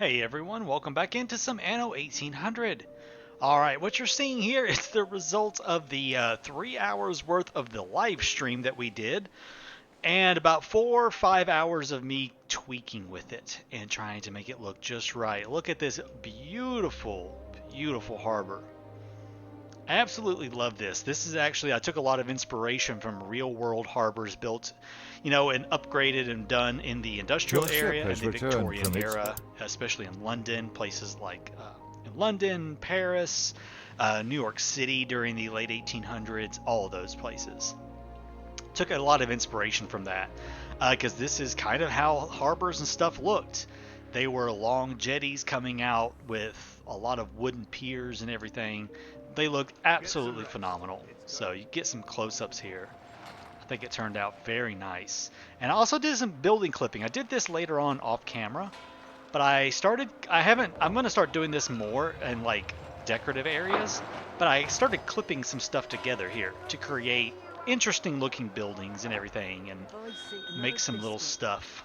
Hey everyone, welcome back into some Anno 1800. Alright, what you're seeing here is the result of the 3 hours worth of the live stream that we did, and about 4 or 5 hours of me tweaking with it and trying to make it look just right. Look at this beautiful, beautiful harbor. I absolutely love this. This is actually, I took a lot of inspiration from real world harbors built, and upgraded and done in the industrial area and the Victorian era, especially in London, places like in London, Paris, New York City during the late 1800s, all of those places. Took a lot of inspiration from that because this is kind of how harbors and stuff looked. They were long jetties coming out with a lot of wooden piers and everything. They look absolutely phenomenal. So you get some close-ups here. I think it turned out very nice. And I also did some building clipping. I did this later on off camera, but I'm going to start doing this more in like decorative areas, but I started clipping some stuff together here to create interesting looking buildings and everything and make some little stuff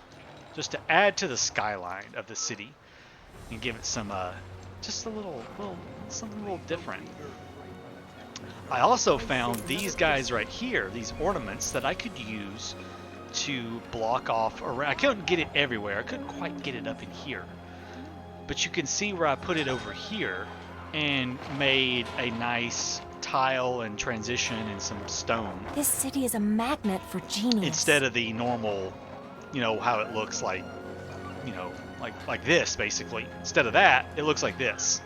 just to add to the skyline of the city and give it some just a little something a little different. I also found these guys right here, these ornaments that I could use to block off around. I couldn't get it everywhere. I couldn't quite get it up in here. But you can see where I put it over here and made a nice tile and transition and some stone. This city is a magnet for genius. Instead of the normal, how it looks like, like this basically. Instead of that, it looks like this.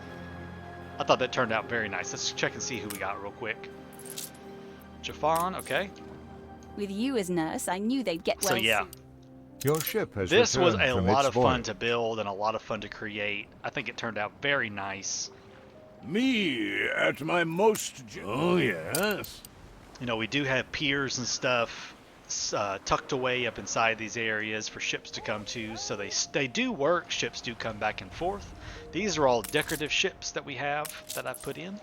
I thought that turned out very nice. Let's check and see who we got real quick. Jafan, okay. With you as nurse, I knew they'd get well. So yeah. Your ship has This was a from lot its of fun voyage. to build and a lot of fun to create. I think it turned out very nice. Me at my most... Oh, yes. We do have piers and stuff tucked away up inside these areas for ships to come to, so they do work. Ships do come back and forth. These are all decorative ships that we have that I put in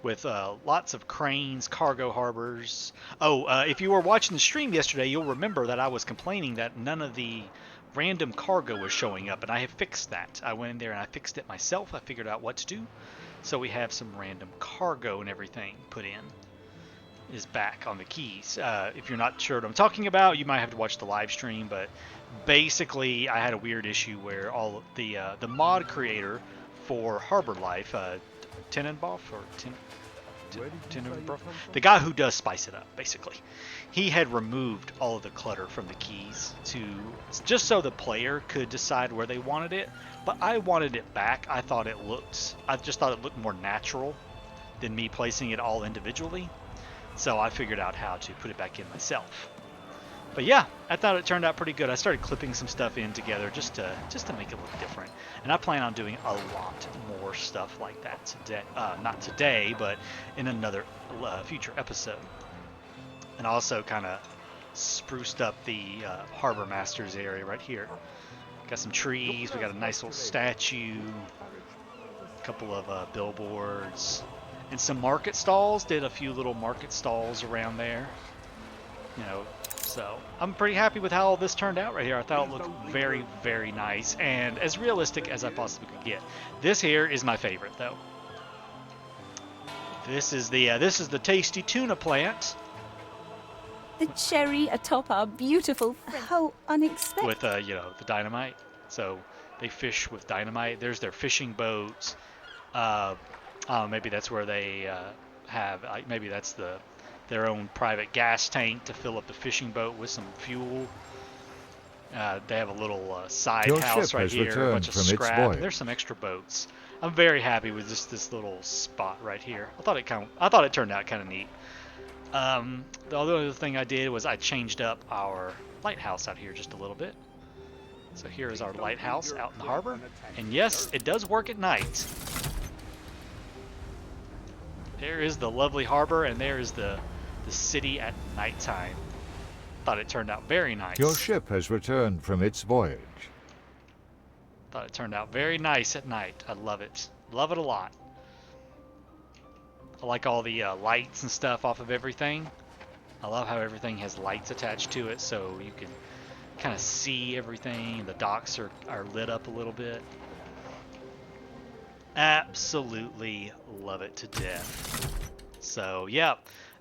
with lots of cranes, cargo harbors. If you were watching the stream yesterday, you'll remember that I was complaining that none of the random cargo was showing up, and I have fixed that. I went in there and I fixed it myself. I figured out what to do, so we have some random cargo and everything put in. Is back on the keys. If you're not sure what I'm talking about, you might have to watch the live stream, but basically I had a weird issue where all of the mod creator for Harbor Life, Tenenbaum or Tenenbaum, the guy who does Spice It Up, basically, he had removed all of the clutter from the keys just so the player could decide where they wanted it, but I wanted it back. I just thought it looked more natural than me placing it all individually. So I figured out how to put it back in myself. But yeah, I thought it turned out pretty good. I started clipping some stuff in together just to make it look different. And I plan on doing a lot more stuff like that today. Not today, but in another future episode. And also kind of spruced up the Harbor Masters area right here. Got some trees. We got a nice little statue. A couple of billboards. And some market stalls. Did a few little market stalls around there. So I'm pretty happy with how all this turned out right here. I thought it looked very, very nice and as realistic as I possibly could get. This here is my favorite though. This is the tasty tuna plant. The cherry atop our beautiful... How unexpected. With the dynamite. So they fish with dynamite. There's their fishing boats. Maybe that's where they have. Maybe that's their own private gas tank to fill up the fishing boat with some fuel. They have a little side house right here, a bunch of scrap. And there's some extra boats. I'm very happy with just this little spot right here. I thought it turned out kind of neat. The other thing I did was I changed up our lighthouse out here just a little bit. So here is our lighthouse out in the harbor, and yes, it does work at night. There is the lovely harbor, and there is the city at nighttime. Thought it turned out very nice. Your ship has returned from its voyage. Thought it turned out very nice at night. I love it. Love it a lot. I like all the lights and stuff off of everything. I love how everything has lights attached to it, so you can kind of see everything. The docks are lit up a little bit. Absolutely love it to death. So yeah,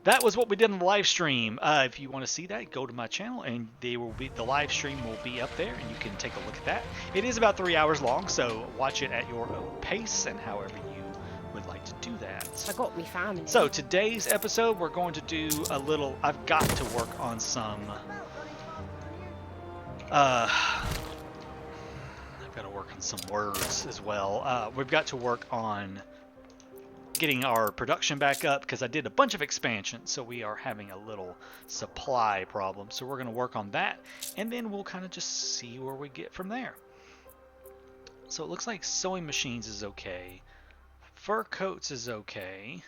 that was what we did on the live stream. If you want to see that, go to my channel, and the live stream will be up there, and you can take a look at that. It is about 3 hours long, so watch it at your own pace and however you would like to do that. I got me family. So today's episode, we're going to do a little. I've got to work on some. I've got to work on some words as well. We've got to work on getting our production back up because I did a bunch of expansions, so we are having a little supply problem. So we're going to work on that, and then we'll kind of just see where we get from there. So it looks like sewing machines is okay. Fur coats is okay.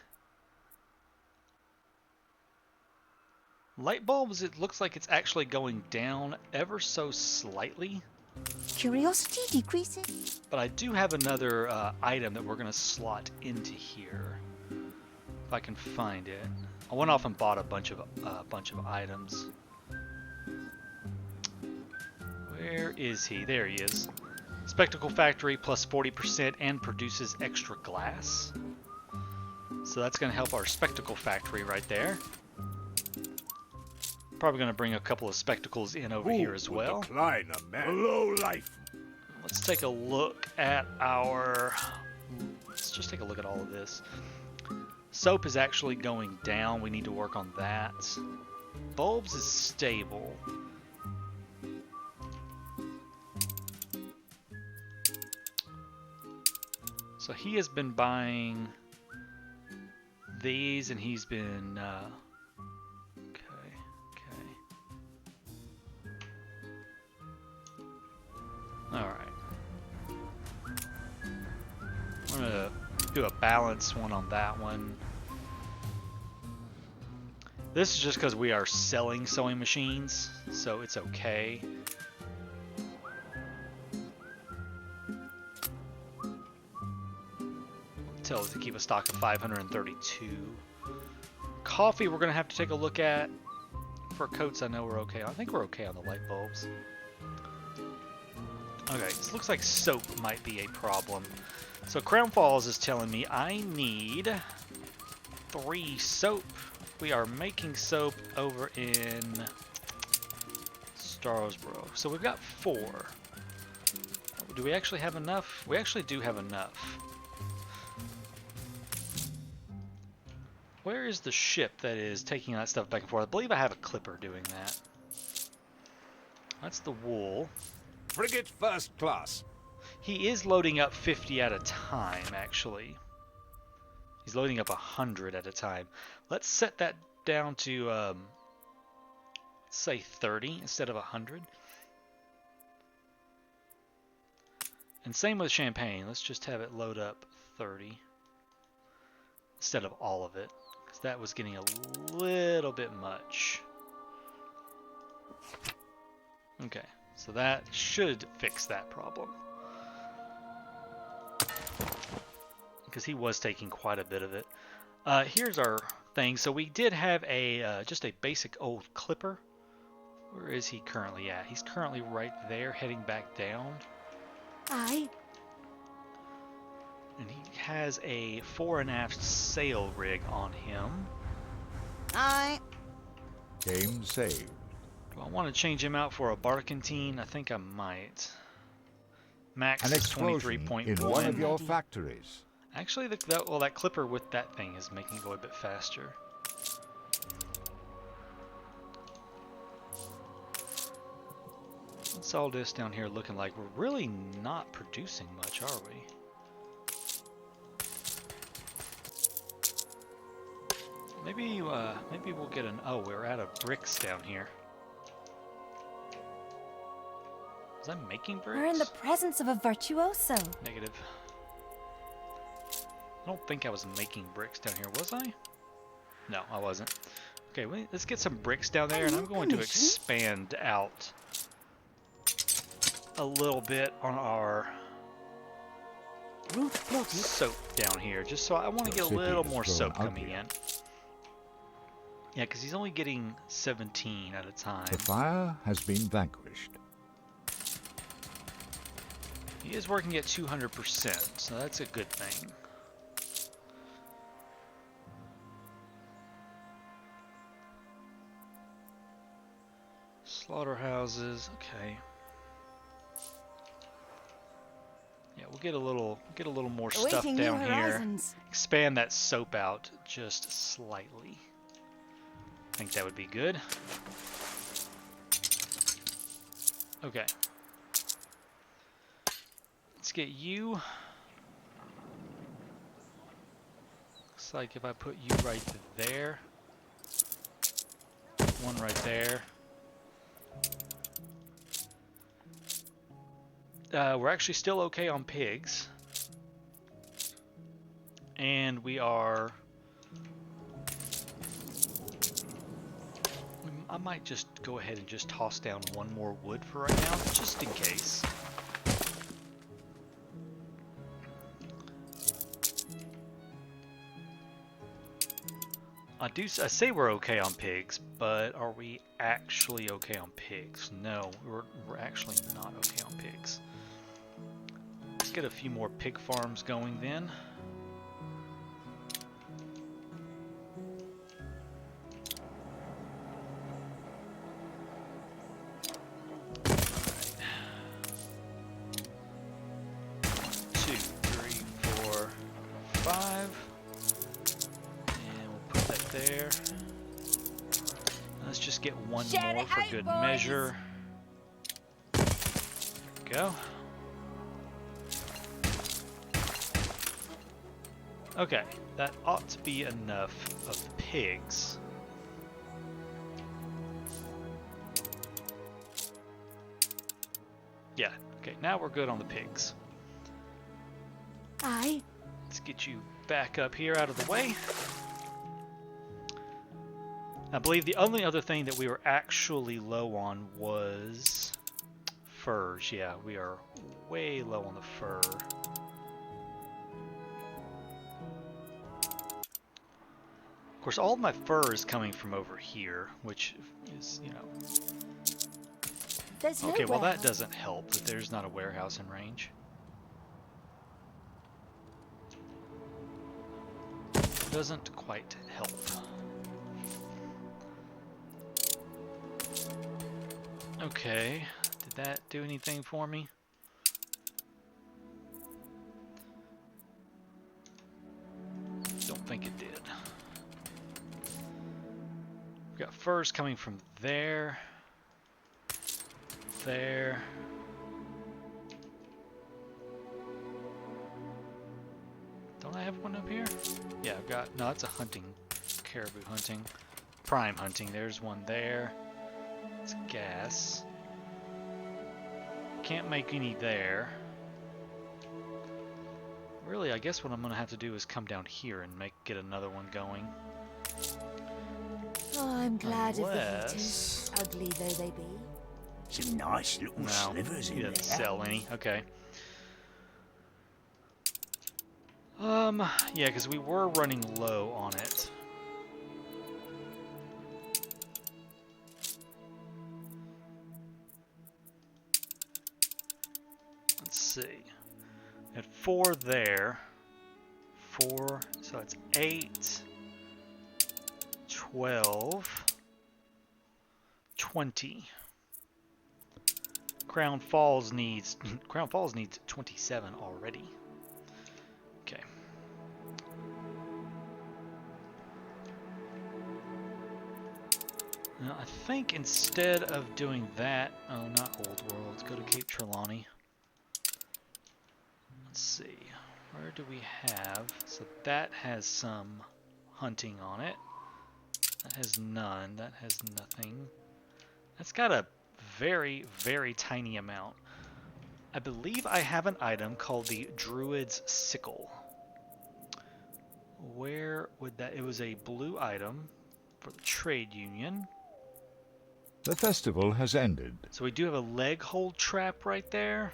Light bulbs, it looks like it's actually going down ever so slightly. Curiosity decreases. But I do have another item that we're going to slot into here. If I can find it. I went off and bought a bunch of items. Where is he? There he is. Spectacle Factory plus 40% and produces extra glass. So that's going to help our Spectacle Factory right there. Probably going to bring a couple of spectacles in over here as well. Decline a man. Low life. Let's take a look at our... Let's just take a look at all of this. Soap is actually going down. We need to work on that. Bulbs is stable. So he has been buying these, and he's been... Alright. I'm going to do a balance one on that one. This is just because we are selling sewing machines, so it's okay. Tell us to keep a stock of 532. Coffee we're going to have to take a look at. For coats I know we're okay. I think we're okay on the light bulbs. Okay, this looks like soap might be a problem. So Crown Falls is telling me I need 3 soap. We are making soap over in Starsboro. So we've got 4. Do we actually have enough? We actually do have enough. Where is the ship that is taking that stuff back and forth? I believe I have a clipper doing that. That's the wool. Frigate first class. He is loading up 50 at a time, actually. He's loading up 100 at a time. Let's set that down to, say 30 instead of 100. And same with champagne. Let's just have it load up 30 instead of all of it, because that was getting a little bit much. Okay. So that should fix that problem. Because he was taking quite a bit of it. Here's our thing. So we did have a just a basic old clipper. Where is he currently at? He's currently right there, heading back down. Aye. And he has a fore and aft sail rig on him. Aye. Game saved. Do I want to change him out for a Barquentine? I think I might. Max An is explosion 23.1. in one of your factories. Actually, that clipper with that thing is making it go a bit faster. What's all this down here looking like? We're really not producing much, are we? Maybe we'll get an... Oh, we're out of bricks down here. Was I making bricks? We're in the presence of a virtuoso. Negative. I don't think I was making bricks down here, was I? No, I wasn't. Okay, let's get some bricks down there, and I'm going to expand out a little bit on our soap down here, just so I want to get a little more soap coming in. Yeah, because he's only getting 17 at a time. The fire has been vanquished. He is working at 200%, so that's a good thing. Slaughterhouses, okay. Yeah, we'll get a little more stuff Awaiting down new here. horizons. Expand that soap out just slightly. I think that would be good. Okay. Let's get you. Looks like if I put you right there. One right there. We're actually still okay on pigs. And we are... I might just go ahead and just toss down one more wood for right now, just in case. I say we're okay on pigs, but are we actually okay on pigs? No, we're actually not okay on pigs. Let's get a few more pig farms going then. Get one more for good measure. There we go. Okay, that ought to be enough of pigs. Yeah, okay, now we're good on the pigs. Aye. Let's get you back up here out of the way. I believe the only other thing that we were actually low on was furs. Yeah, we are way low on the fur. Of course, all of my fur is coming from over here, which is, you know... There's no okay, well that warehouse. doesn't help that there's not a warehouse in range. Doesn't quite help. Okay, did that do anything for me? Don't think it did. We've got furs coming from there. There. Don't I have one up here? Yeah, I've got... no, it's a hunting. Caribou hunting. Prime hunting. There's one there. It's gas. Can't make any there. Really, I guess what I'm gonna have to do is come down here and get another one going. Oh, I'm glad of the Unless- heaters, ugly though they be. Some nice little No, slivers he in doesn't there. sell any. Okay. Yeah, because we were running low on it. Let's see. At 4 there. 4, so it's 8, 12, 20. Crown Falls needs 27 already. Okay. Now I think instead of doing that, oh, not Old World, let's go to Cape Trelawney. Let's see, where do we have? So that has some hunting on it. That has none. That has nothing. That's got a very, very tiny amount. I believe I have an item called the Druid's Sickle. Where would that... it was a blue item for the trade union. The festival has ended. So we do have a leg hold trap right there.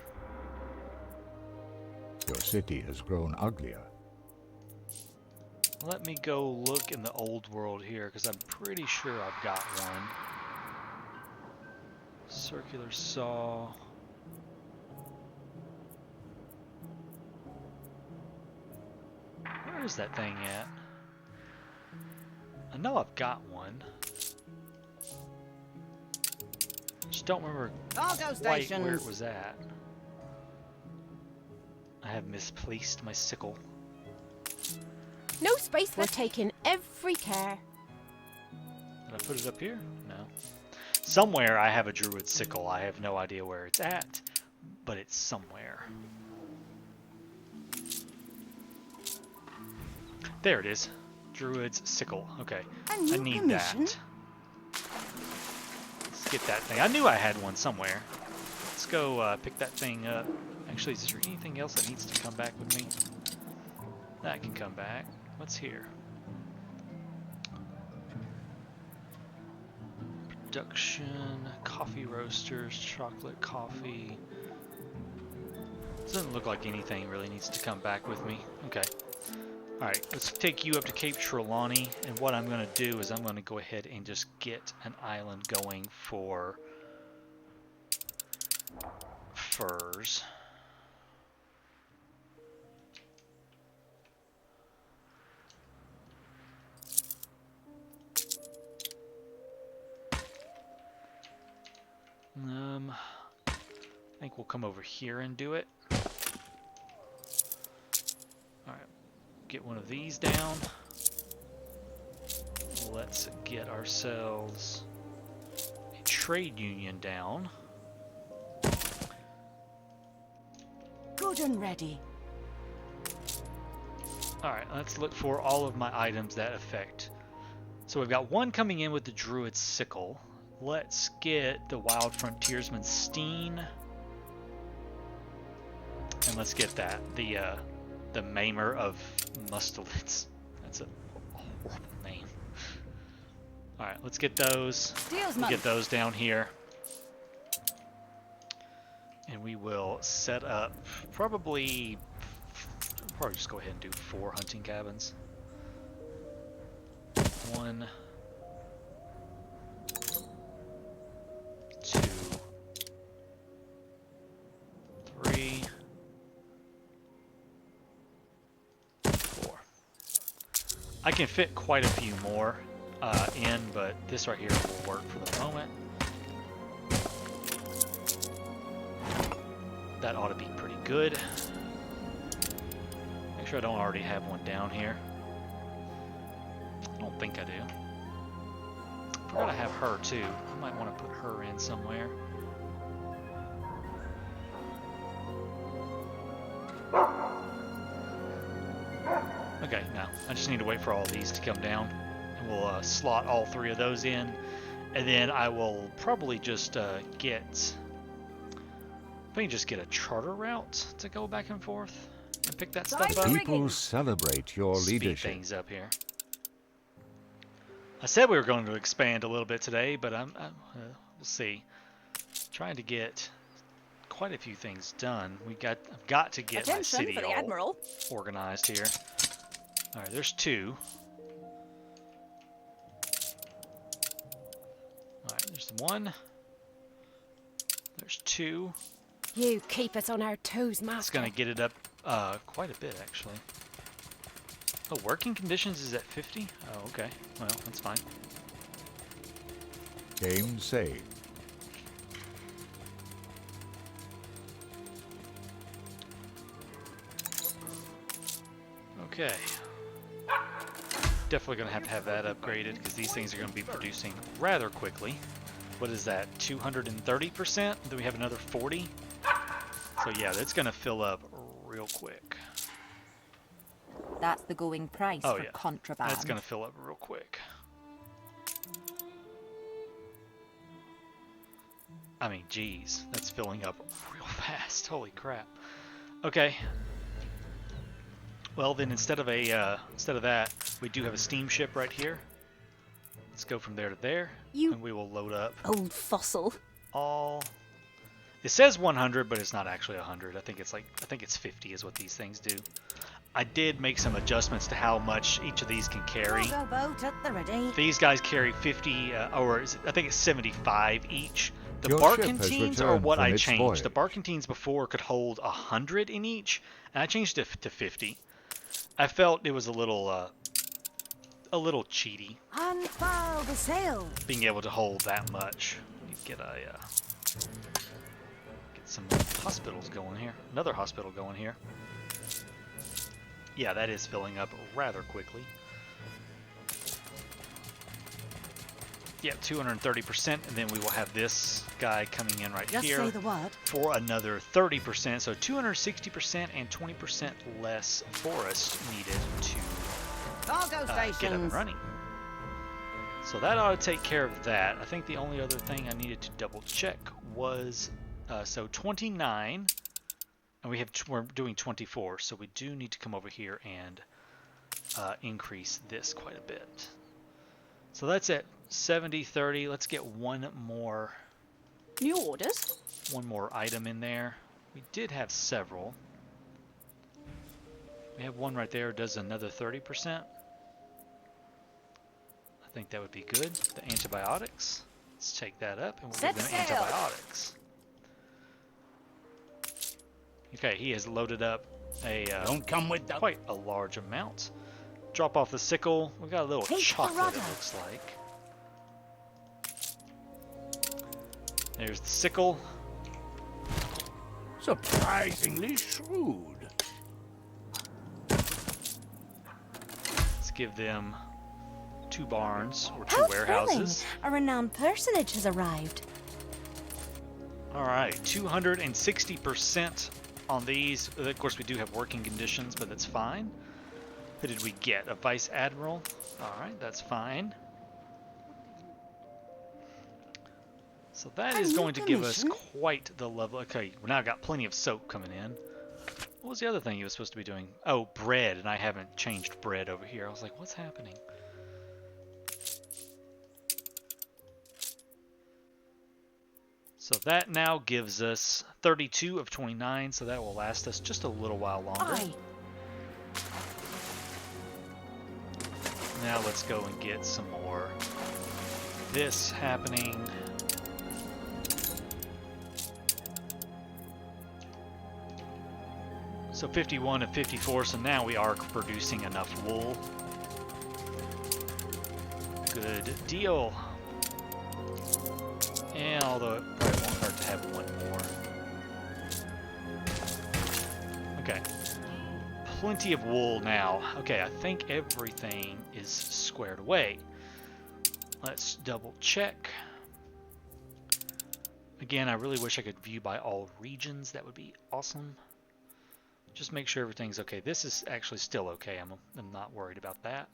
Your city has grown uglier. Let me go look in the old world here, because I'm pretty sure I've got one. Circular saw. Where is that thing at? I know I've got one. Just don't remember quite where it was at. I have misplaced my sickle. No space. We're taking every care. Did I put it up here? No. Somewhere I have a druid sickle. I have no idea where it's at, but it's somewhere. There it is. Druid's sickle. Okay. I need that. Let's get that thing. I knew I had one somewhere. Let's go pick that thing up. Actually, is there anything else that needs to come back with me? That can come back. What's here? Production, coffee roasters, chocolate coffee. Doesn't look like anything really needs to come back with me. Okay. Alright, let's take you up to Cape Trelawney, and what I'm going to do is I'm going to go ahead and just get an island going for furs. I think we'll come over here and do it. Alright, get one of these down. Let's get ourselves a trade union down. Good and ready. Alright, let's look for all of my items that affect. So we've got one coming in with the Druid Sickle. Let's get the Wild Frontiersman Steen. And let's get that. The Maimer of Mustelets. That's a horrible name. Alright, let's get those. We'll get those down here. And we will set up probably just go ahead and do 4 hunting cabins. 1, 2, 3, 4. I can fit quite a few more in, but this right here will work for the moment. That ought to be pretty good. Make sure I don't already have one down here. I don't think I do. Forgot I have her too. I might want to put her in somewhere. Okay, no. I just need to wait for all these to come down. And we'll slot all 3 of those in. And then I will probably just get... I think just get a charter route to go back and forth and pick that stuff up. People celebrate your Speed leadership. things up here. I said we were going to expand a little bit today, but we'll see. Trying to get quite a few things done. I've got to get my city all organized here. All right, there's 2. All right, there's 1. There's 2. You keep us on our toes, master. It's going to get it up quite a bit, actually. Oh, working conditions is at 50? Oh, okay. Well, that's fine. Game saved. Okay. Definitely going to have that upgraded, because these things are going to be producing rather quickly. What is that, 230%? Then we have another 40? So yeah, that's going to fill up real quick. That's the going price for contraband. That's going to fill up real quick. I mean, geez, that's filling up real fast. Holy crap. Okay. Well, then instead of that, we do have a steamship right here. Let's go from there to there, and we will load up. Old fossil. All. It says 100, but it's not actually 100. I think it's 50 is what these things do. I did make some adjustments to how much each of these can carry. Cargo boat at the ready. These guys carry 50, I think it's 75 each. The Your ship has Barquentines are returned what from I its changed. voyage. The Barquentines before could hold 100 in each, and I changed it to 50. I felt it was a little cheaty Unfurl the sail. being able to hold that much. Get some hospitals going here. Another hospital going here. Yeah, that is filling up rather quickly. Yep, 230%, and then we will have this guy coming in right Just here say the word. for another 30%. So 260% and 20% less forest needed to Cargo get up and stations. running. So that ought to take care of that. I think the only other thing I needed to double check was so 29, and we're doing 24. So we do need to come over here and increase this quite a bit. So that's at 70, 30. Let's get one more New orders? item in there. We did have several. We have one right there, does another 30%. I think that would be good. The antibiotics. Let's take that up and we'll Set give them sail. antibiotics. Okay, he has loaded up a Don't come with the... quite a large amount. Drop off the sickle. We got a little Take the chocolate, rudder. it looks like. There's the sickle. Surprisingly shrewd. Let's give them 2 barns or 2 How warehouses. thrilling. A renowned personage has arrived. All right, 260% on these. Of course, we do have working conditions, but that's fine. Who did we get? A vice admiral. All right, that's fine. So that is going to give us quite the level. Okay, we now got plenty of soap coming in. What was the other thing he was supposed to be doing? Oh, bread, and I haven't changed bread over here. I was like, what's happening? So that now gives us 32 of 29, so that will last us just a little while longer. Aye. Now let's go and get some more of this happening. So 51 of 54, so now we are producing enough wool. Good deal. And although it probably won't hurt to have one more. Okay. Plenty of wool now. Okay, I think everything is squared away. Let's double check. Again, I really wish I could view by all regions. That would be awesome. Just make sure everything's okay. This is actually still okay. I'm not worried about that.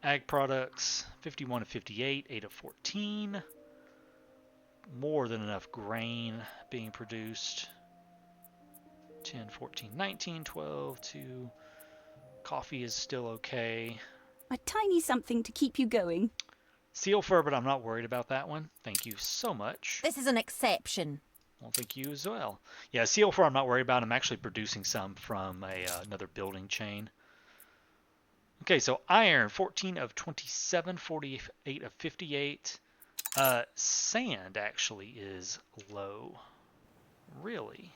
Ag products, 51 of 58, 8 of 14. More than enough grain being produced. 10, 14, 19, 12, 2. Coffee is still okay. A tiny something to keep you going. Seal fur, but I'm not worried about that one. Thank you so much. This is an exception. Well, thank you as well. Yeah, seal fur I'm not worried about. I'm actually producing some from another building chain. Okay, so iron, 14 of 27, 48 of 58. Sand actually is low. Really?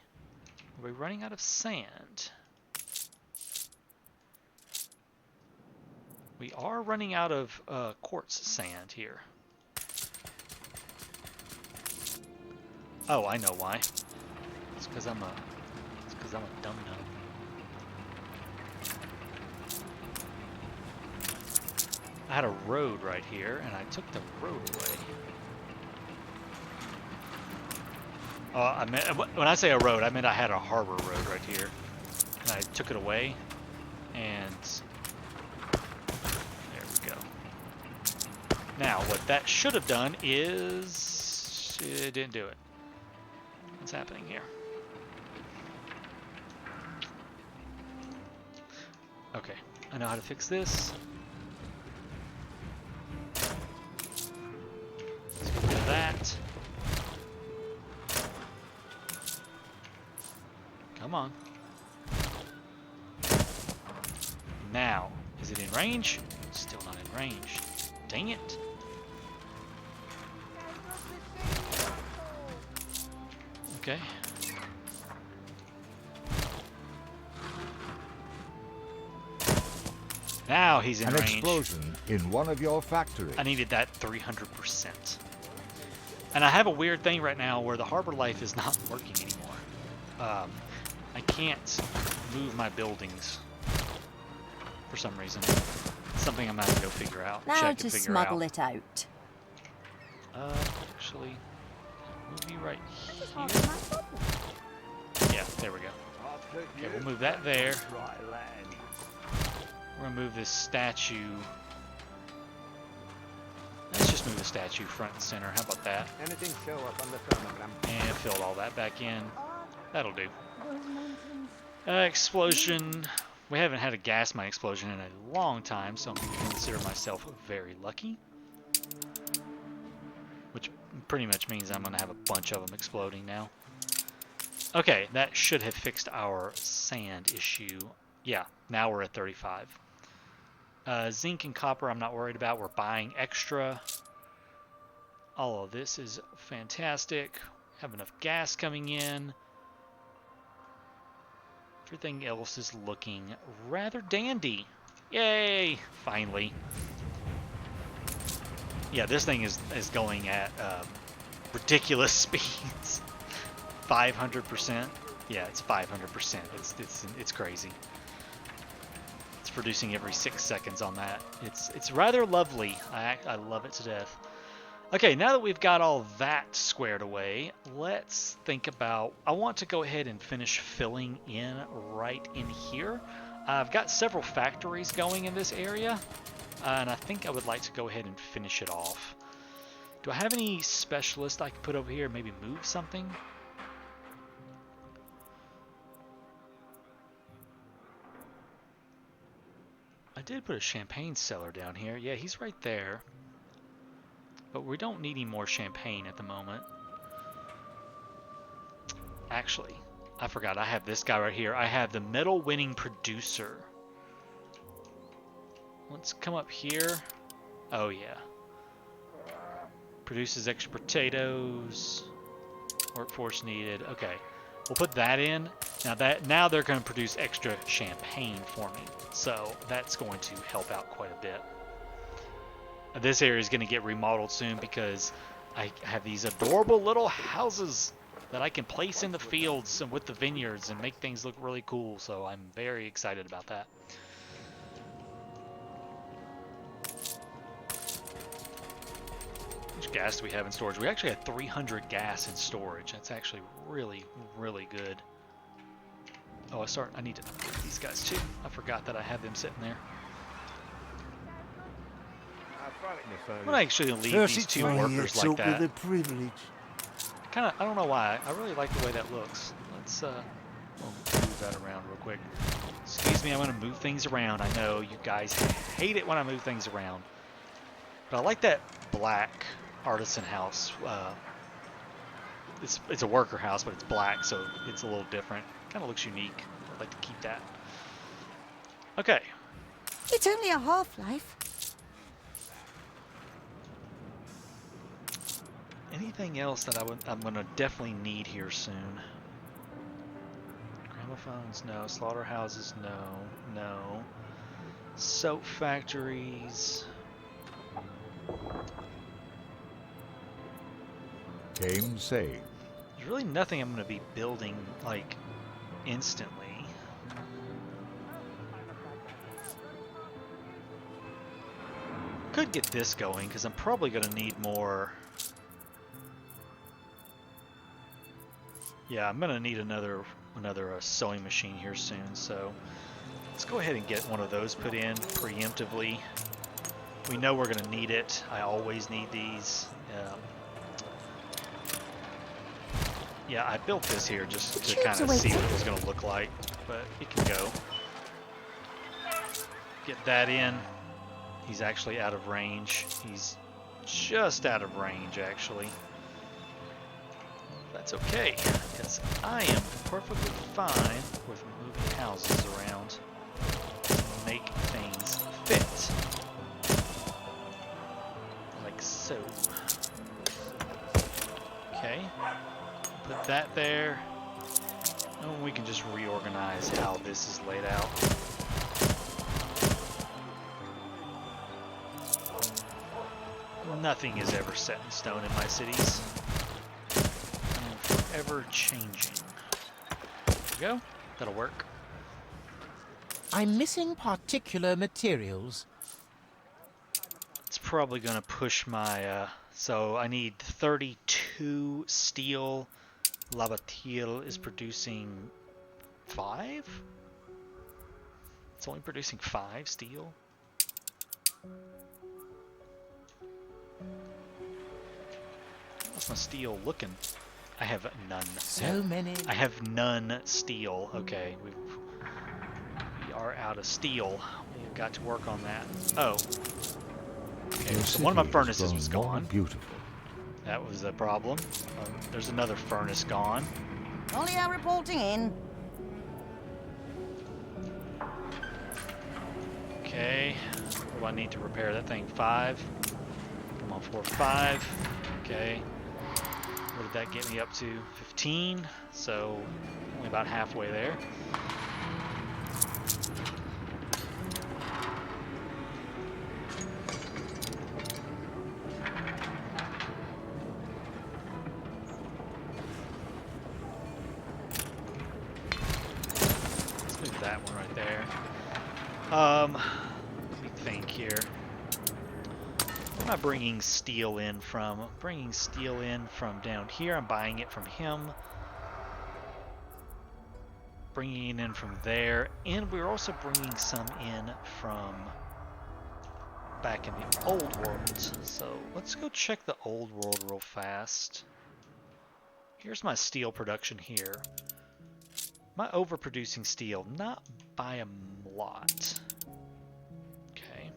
Are we running out of sand? We are running out of quartz sand here. Oh, I know why. It's because I'm a dum nut. I had a road right here, and I took the road away. I meant, when I say a road, I meant I had a harbor road right here, and I took it away, and there we go. Now, what that should have done is it didn't do it. What's happening here? Okay, I know how to fix this. Let's get rid of that. Come on. Now, is it in range? Still not in range. Dang it. Okay. Now he's in An range. explosion in one of your factories. I needed that 300%. And I have a weird thing right now where the harbor life is not working anymore. I can't move my buildings for some reason. Something I'm gonna have to go figure out. Now check to and figure smuggle out. it out. Actually, move you right This is here. hardly my problem. Yeah, there we go. Okay, we'll move that there. We're gonna move this statue. Let's just move the statue front and center. How about that? Anything show up on the thermogram? And fill all that back in. That'll do. Explosion. We haven't had a gas mine explosion in a long time, so I'm going to consider myself very lucky. Which pretty much means I'm going to have a bunch of them exploding now. Okay, that should have fixed our sand issue. Yeah, now we're at 35. Zinc and copper I'm not worried about. We're buying extra. All of this is fantastic. Have enough gas coming in. Everything else is looking rather dandy. Yay! Finally. Yeah, this thing is going at ridiculous speeds. 500%. Yeah, it's 500%. It's crazy. It's producing every 6 seconds on that. It's rather lovely. I love it to death. Okay, now that we've got all that squared away, let's think about... I want to go ahead and finish filling in right in here. I've got several factories going in this area, and I think I would like to go ahead and finish it off. Do I have any specialists I can put over here? Maybe move something? I did put a champagne cellar down here. Yeah, he's right there. But we don't need any more champagne at the moment. Actually, I forgot. I have this guy right here. I have the medal winning producer. Let's come up here. Oh, yeah. Produces extra potatoes. Workforce needed. Okay. We'll put that in. Now they're going to produce extra champagne for me. So that's going to help out quite a bit. This area is going to get remodeled soon because I have these adorable little houses that I can place in the fields and with the vineyards and make things look really cool. So I'm very excited about that. How much gas do we have in storage? We actually have 300 gas in storage. That's actually really, really good. Oh, I need to upgrade these guys too. I forgot that I had them sitting there. I'm gonna actually leave these two workers like that. I don't know why. I really like the way that looks. Let's we'll move that around real quick. Excuse me, I'm gonna move things around. I know you guys hate it when I move things around, but I like that black artisan house. It's a worker house, but it's black, so it's a little different. Kind of looks unique. I'd like to keep that. Okay. It's only a half-life. Anything else that I'm going to definitely need here soon? Gramophones, no. Slaughterhouses, no. No. Soap factories. Game saved. There's really nothing I'm going to be building, like, instantly. Could get this going, because I'm probably going to need more... Yeah, I'm gonna need another sewing machine here soon, so let's go ahead and get one of those put in preemptively. We know we're gonna need it. I always need these. Yeah, I built this here just to kind of see what it was gonna look like, but it can go. Get that in. He's actually out of range. He's just out of range, actually. That's okay, because I am perfectly fine with moving houses around to make how this is laid out. Nothing is ever set in stone in my cities. And forever changing. There we go. That'll work. I'm missing particular materials. It's probably going to push my... so I need 32 steel. Labatil is producing 5? It's only producing 5 steel? How's my steel looking? I have none. So many. I have none steel. Okay, we are out of steel. We've got to work on that. Oh. Okay, Your so one of my city has furnaces was grown more gone. Beautiful. That was a problem. There's another furnace gone. Olio reporting in. Okay. What do I need to repair that thing? 5. Come on, 4, 5. Okay. What did that get me up to? 15. So only about halfway there. Let's move that one right there. Let me think here. Where am I bringing steel in from? I'm bringing steel in from down here. I'm buying it from him. Bringing it in from there. And we're also bringing some in from back in the old world. So let's go check the old world real fast. Here's my steel production here. Am I overproducing steel? Not by a lot. Okay.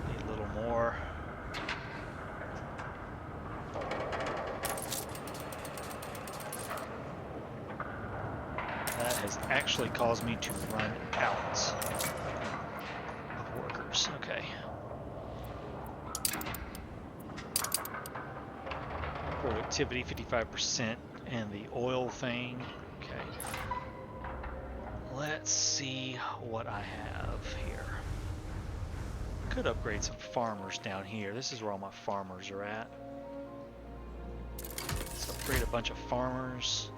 Need a little more. That has actually caused me to run out of workers. Okay. Productivity 55% and the oil thing. Okay. Let's see what I have here. Could upgrade some farmers down here. This is where all my farmers are at. Let's upgrade a bunch of farmers.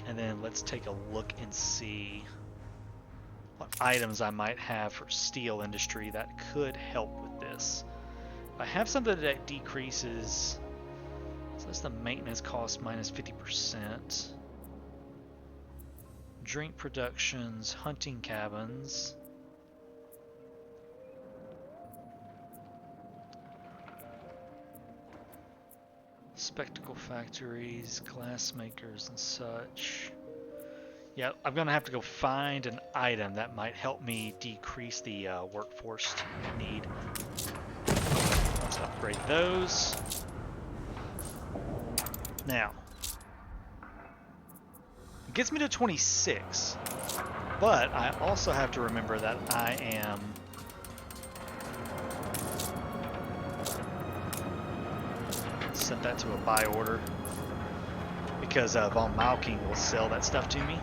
And then let's take a look and see what items I might have for steel industry that could help with this. If I have something that decreases... So that's the maintenance cost minus 50%. Drink productions, hunting cabins. Spectacle factories, glass makers and such. Yeah, I'm gonna have to go find an item that might help me decrease the workforce need. Let's upgrade those. Now, it gets me to 26, but I also have to remember that I am set that to a buy order because Von Malking will sell that stuff to me.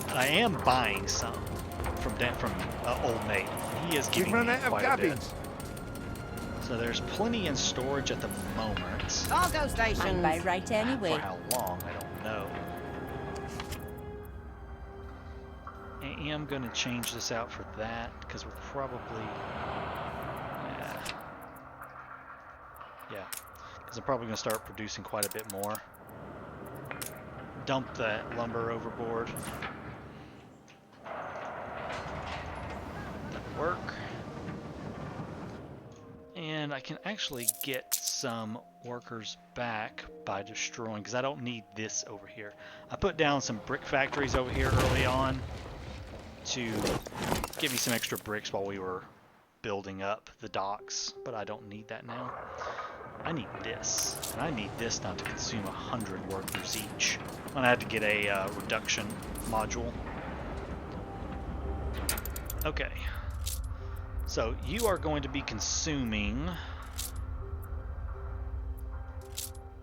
And I am buying some from Old Nate. He is giving me quite a bit. So there's plenty in storage at the moment. Cargo station. By right anyway. For how long, I don't know. I am going to change this out for that because we're probably... Yeah, because I'm probably going to start producing quite a bit more. Dump that lumber overboard. That'll work. And I can actually get some workers back by destroying, because I don't need this over here. I put down some brick factories over here early on to give me some extra bricks while we were building up the docks, but I don't need that now. I need this, and I need this not to consume 100 workers each. I'm gonna have to get a reduction module. Okay. So you are going to be consuming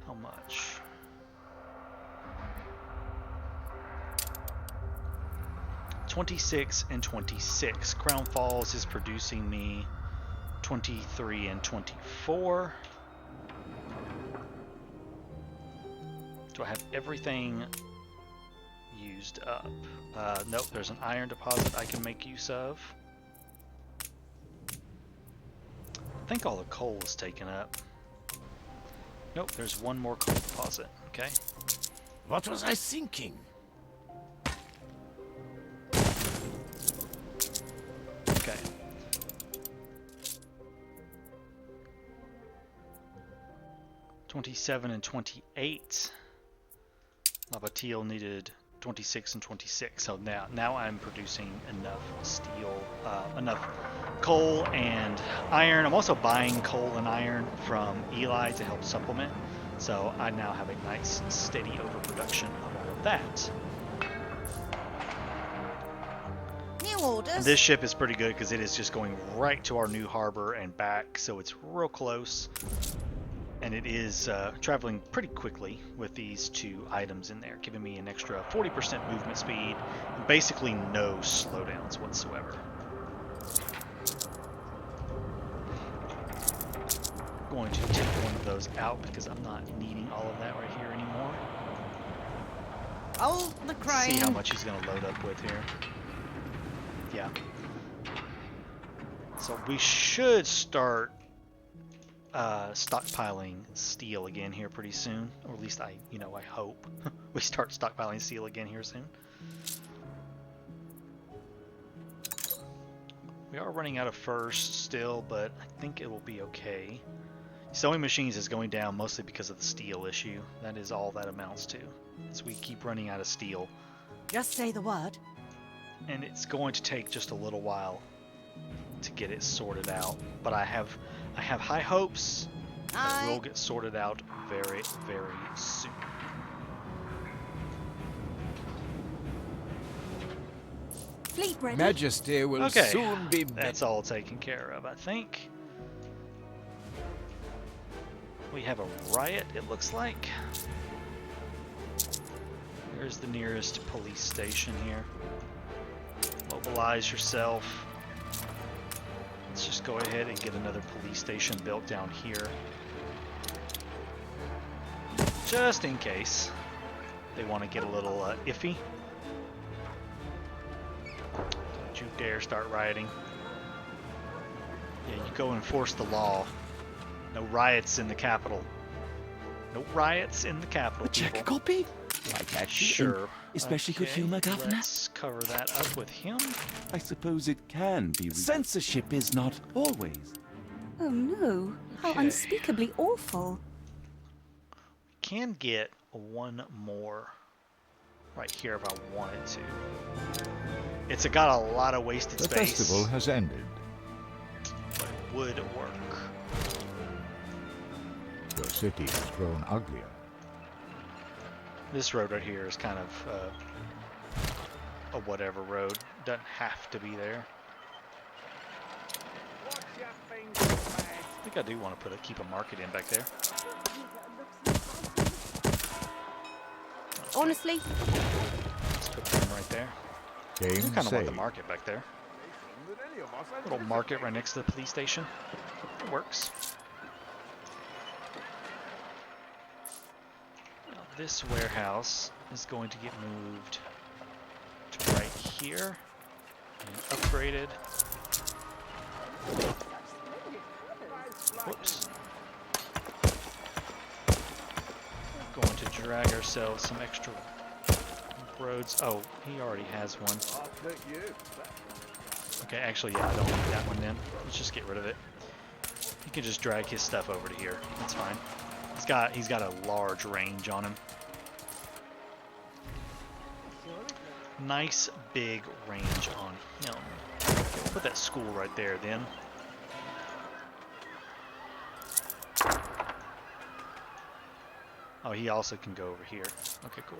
how much? $26 and $26. Crown Falls is producing me $23 and $24. Do I have everything used up? Nope, there's an iron deposit I can make use of. I think all the coal is taken up. Nope, there's one more coal deposit. Okay. What was I thinking? Okay. $27 and $28. Labatille needed 26 and 26. So now I'm producing enough steel, enough coal and iron. I'm also buying coal and iron from Eli to help supplement. So I now have a nice steady overproduction of all of that. New orders. And this ship is pretty good because it is just going right to our new harbor and back, so it's real close. And it is traveling pretty quickly with these two items in there, giving me an extra 40% movement speed and basically no slowdowns whatsoever. I'm going to take one of those out because I'm not needing all of that right here anymore. Hold the crane. See how much he's going to load up with here. Yeah. So we should start stockpiling steel again here pretty soon, or at least I hope we start stockpiling steel again here soon. We are running out of first still, but I think it will be okay. Sewing machines is going down mostly because of the steel issue. That is all that amounts to. As we keep running out of steel, Just say the word. and it's going to take just a little while to get it sorted out. But I have high hopes that it will get sorted out very, very soon. Fleet ready? Majesty will Okay, soon be that's all taken care of, I think. We have a riot, it looks like. There's the nearest police station here. Mobilize yourself. Let's just go ahead and get another police station built down here. Just in case they want to get a little iffy. Don't you dare start rioting. Yeah, you go enforce the law. No riots in the capital. No riots in the capital, Check a people. copy? Like that. Sure. Especially good humor, Governor. Let's cover that up with him. I suppose it can be. Censorship is not always. Oh no, how Okay. unspeakably awful. Can get one more right here if I wanted to. It's got a lot of wasted The space, festival has ended. but it would work. Your city has grown uglier. This road right here is kind of a whatever road. Doesn't have to be there. I think I do want to keep a market in back there. Honestly, Let's put them right there. I do Game kind of want the saved. market back there. Little market right next to the police station. It works. Now this warehouse is going to get moved to right here and upgraded. Whoops. Going to drag ourselves some extra roads. Oh, he already has one. Okay, actually, yeah, I don't need that one then. Let's just get rid of it. He can just drag his stuff over to here. That's fine. He's got a large range on him. Nice big range on him. Okay, we'll put that school right there then. Oh, he also can go over here. Okay, cool.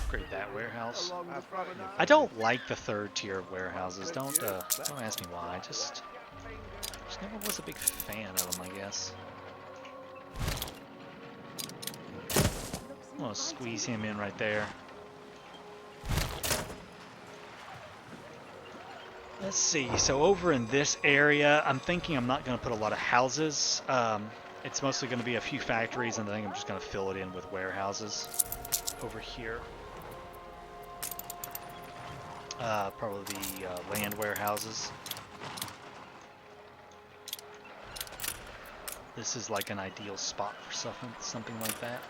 Upgrade that warehouse. I don't like the third tier of warehouses. Don't ask me why. Just Just never was a big fan of them, I guess. I'm gonna squeeze him in right there. Let's see, so over in this area, I'm thinking I'm not going to put a lot of houses. It's mostly going to be a few factories, and I think I'm just going to fill it in with warehouses over here. Probably the land warehouses. This is like an ideal spot for something like that.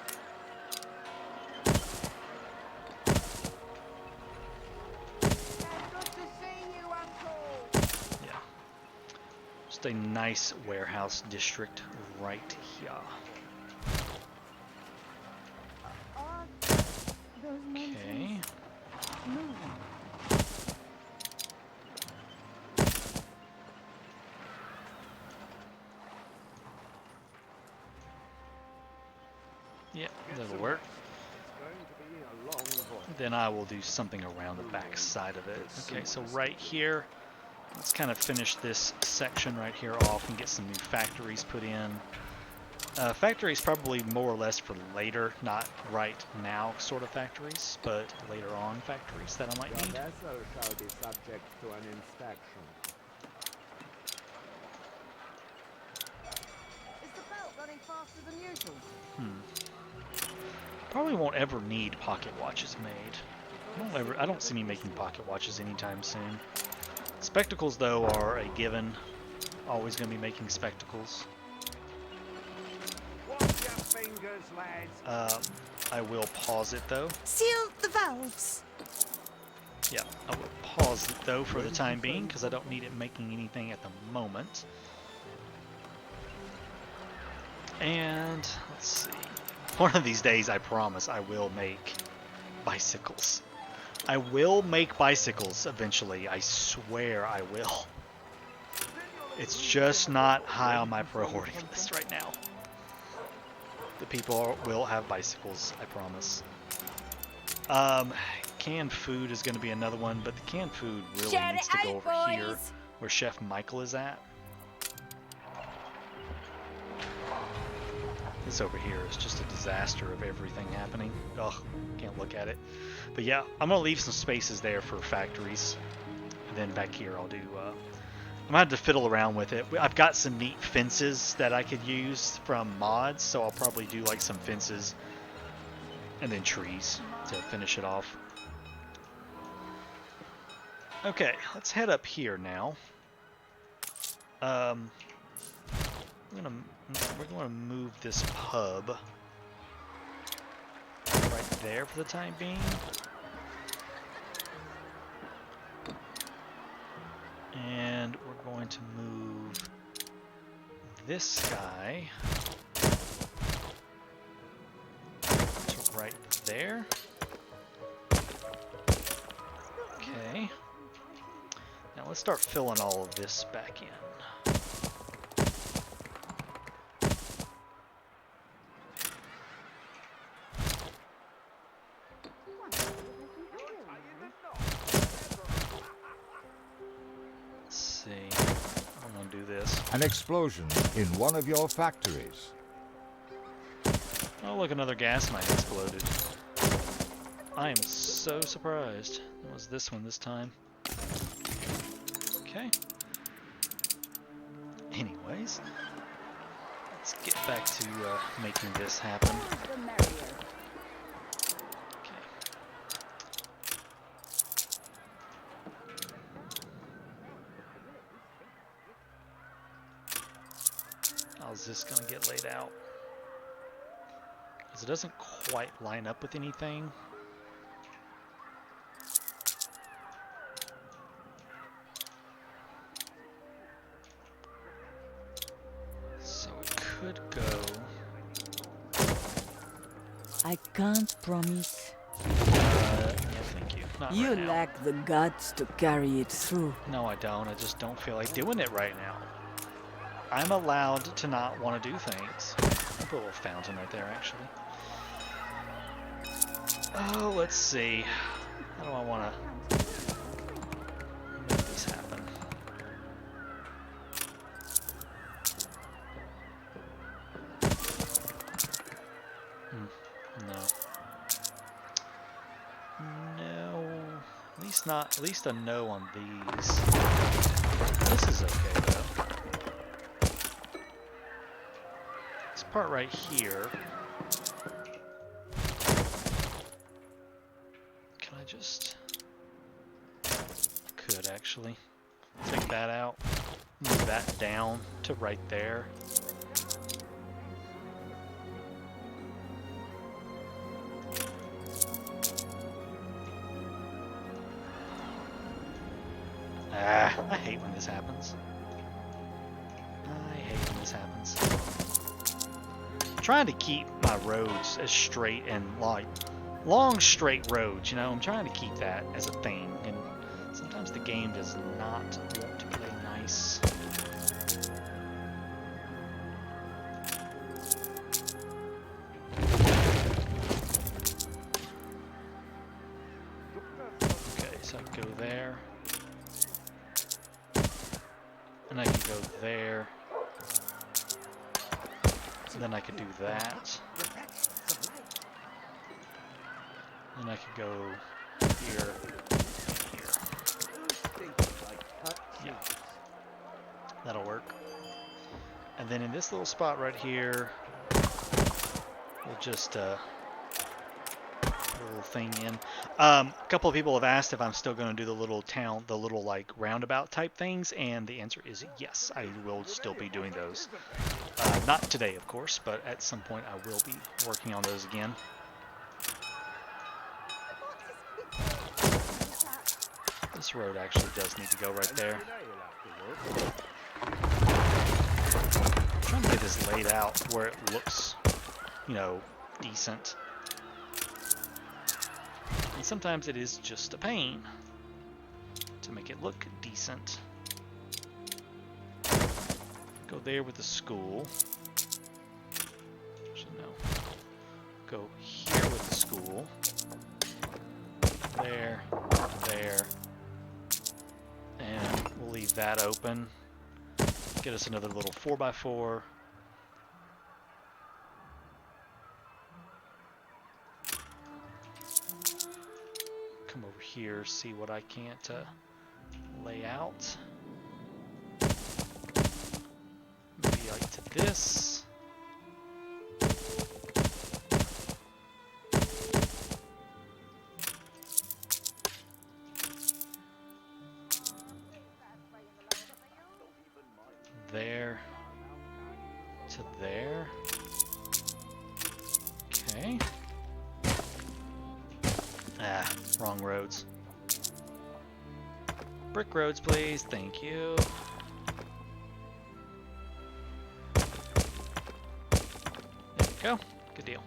A nice warehouse district right here. Okay. Yep, that'll work. Then I will do something around the back side of it. Okay, so right here, let's kind of finish this section right here off and get some new factories put in. Factories probably more or less for later, not right now sort of factories, but later on factories that I might need. Your vessel shall be subject to an inspection. Is the belt running faster than usual? Probably won't ever need pocket watches made. I don't see me making pocket watches anytime soon. Spectacles, though, are a given. Always going to be making spectacles. Watch your fingers, lads. I will pause it, though. Seal the valves. Yeah, I will pause it, though, for the time being, because I don't need it making anything at the moment. And, let's see. One of these days, I promise, I will make bicycles. I will make bicycles eventually. I swear I will. It's just not high on my priority list right now. The people will have bicycles, I promise. Canned food is going to be another one, but the canned food really Shout needs it to go out, over here, boys. where Chef Michael is at. This over here is just a disaster of everything happening. Ugh, can't look at it. But yeah, I'm going to leave some spaces there for factories. And then back here I'll do... I'm going to have to fiddle around with it. I've got some neat fences that I could use from mods, so I'll probably do like some fences and then trees to finish it off. Okay, let's head up here now. We're going to move this pub right there for the time being. And we're going to move this guy to right there. Okay. Now let's start filling all of this back in. An explosion in one of your factories. Oh, look, another gas mine exploded. I am so surprised. It was this one this time. Okay. Anyways, let's get back to making this happen. Okay. How's this gonna get laid out? Because it doesn't quite line up with anything. So it could go. I can't promise. Yeah, thank you. Not You right now. lack the guts to carry it through. No, I don't. I just don't feel like doing it right now. I'm allowed to not want to do things. I'll put a little fountain right there, actually. Oh, let's see. How do I want to make this happen? least not, at least a no on these. This is okay though. This part right here. Can I just... Could actually take that out, move that down to right there. I hate when this happens. I hate when this happens. I'm trying to keep my roads as straight and like long straight roads, you know, I'm trying to keep that as a thing, and sometimes the game does not want to play nice. Okay, so I can go there. And I can go there. And then I could do that. And I could go here, here. Yeah. That'll work. And then in this little spot right here, we'll just put a little thing in. A couple of people have asked if I'm still going to do the little town, the little like roundabout type things, and the answer is yes, I will still be doing those. Not today, of course, but at some point I will be working on those again. This road actually does need to go right there. I'm trying to get this laid out where it looks, you know, decent. And sometimes it is just a pain to make it look decent. Go there with the school. Actually, no. Go here with the school. There, there. And we'll leave that open. Get us another little 4x4. Come over here, see what I can't lay out. Maybe like to this. There to there. Okay. Ah, wrong roads. Brick roads, please. Thank you. There we go. Good deal.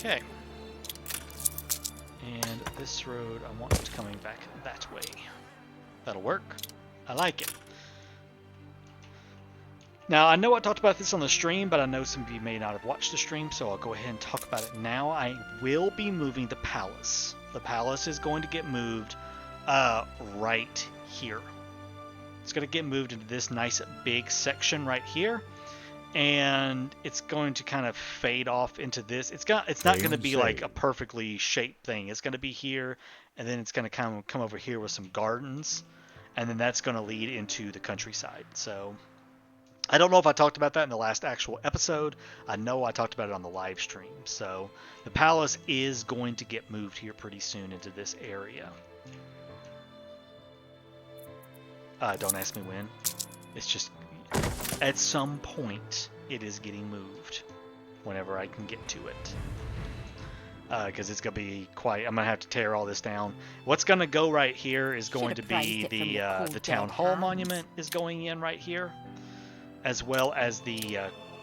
Okay. And this road, I want it coming back that way. That'll work. I like it. Now, I know I talked about this on the stream, but I know some of you may not have watched the stream, so I'll go ahead and talk about it now. I will be moving the palace. The palace is going to get moved right here. It's going to get moved into this nice big section right here. And it's going to kind of fade off into this. It's not going to be like a perfectly shaped thing. It's going to be here, and then it's going to come over here with some gardens, and then that's going to lead into the countryside. So I don't know if I talked about that in the last actual episode. I know I talked about it on the live stream. So the palace is going to get moved here pretty soon into this area. Don't ask me when. It's just at some point it is getting moved whenever I can get to it. Because it's going to be quite... I'm going to have to tear all this down. What's going to go right here is going to be the town hall monument is going in right here, as well as the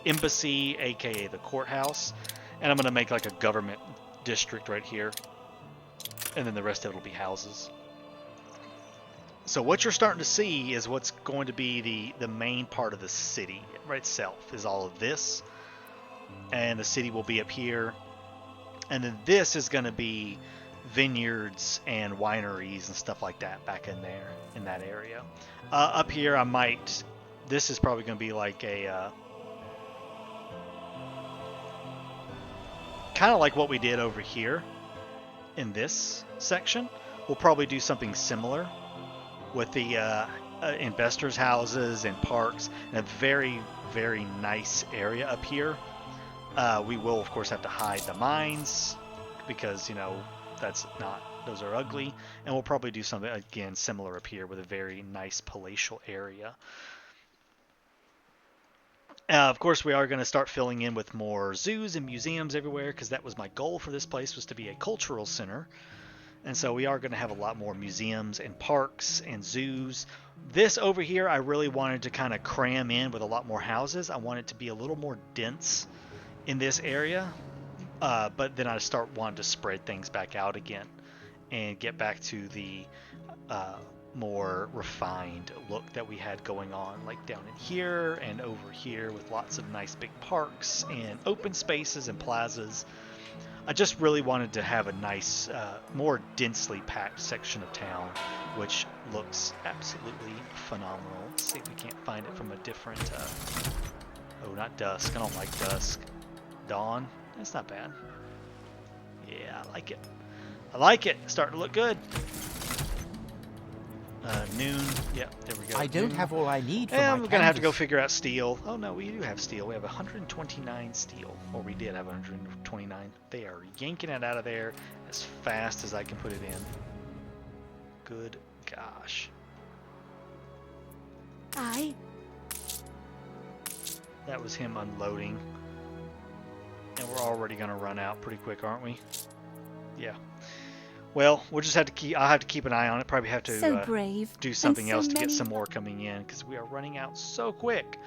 embassy, aka the courthouse. And I'm going to make like a government district right here. And then the rest of it will be houses. So what you're starting to see is what's going to be the main part of the city right itself is all of this. And the city will be up here. And then this is going to be vineyards and wineries and stuff like that back in there, in that area. Up here I might... This is probably going to be like a... kind of like what we did over here in this section. We'll probably do something similar with the investors' houses and parks and a very, very nice area up here. We will, of course, have to hide the mines because, you know, those are ugly. And we'll probably do something, again, similar up here with a very nice palatial area. Of course, we are going to start filling in with more zoos and museums everywhere because that was my goal for this place, was to be a cultural center. And so we are going to have a lot more museums and parks and zoos. This over here, I really wanted to kind of cram in with a lot more houses. I want it to be a little more dense in this area. But then I wanted to spread things back out again and get back to the more refined look that we had going on, like down in here and over here with lots of nice big parks and open spaces and plazas. I just really wanted to have a nice, more densely packed section of town, which looks absolutely phenomenal. Let's see if we can't find it from a different, oh, not dusk. I don't like dusk. Dawn. That's not bad. Yeah, I like it. I like it. It's starting to look good. Noon. Yep, there we go. I don't have all I need for and my we're going to have to go canvas. figure out steel. Oh, no, we do have steel. We have 129 steel. Or we did have 129. They are yanking it out of there as fast as I can put it in. Good gosh. Aye. That was him unloading. And we're already going to run out pretty quick, aren't we? Yeah. Well, we'll just have to keep. I'll have to keep an eye on it. Probably have to So brave. do something and so else to get many- some more coming in because we are running out so quick.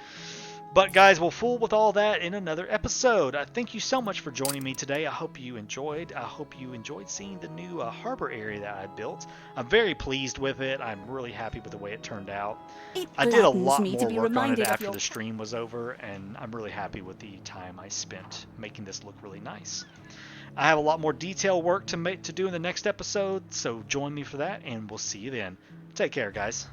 But guys, we'll fool with all that in another episode. Thank you so much for joining me today. I hope you enjoyed. I hope you enjoyed seeing the new harbor area that I built. I'm very pleased with it. I'm really happy with the way it turned out. It I did a gladdens lot me to more be work on it reminded of after your- the stream was over, and I'm really happy with the time I spent making this look really nice. I have a lot more detail work to do in the next episode, so join me for that, and we'll see you then. Take care, guys.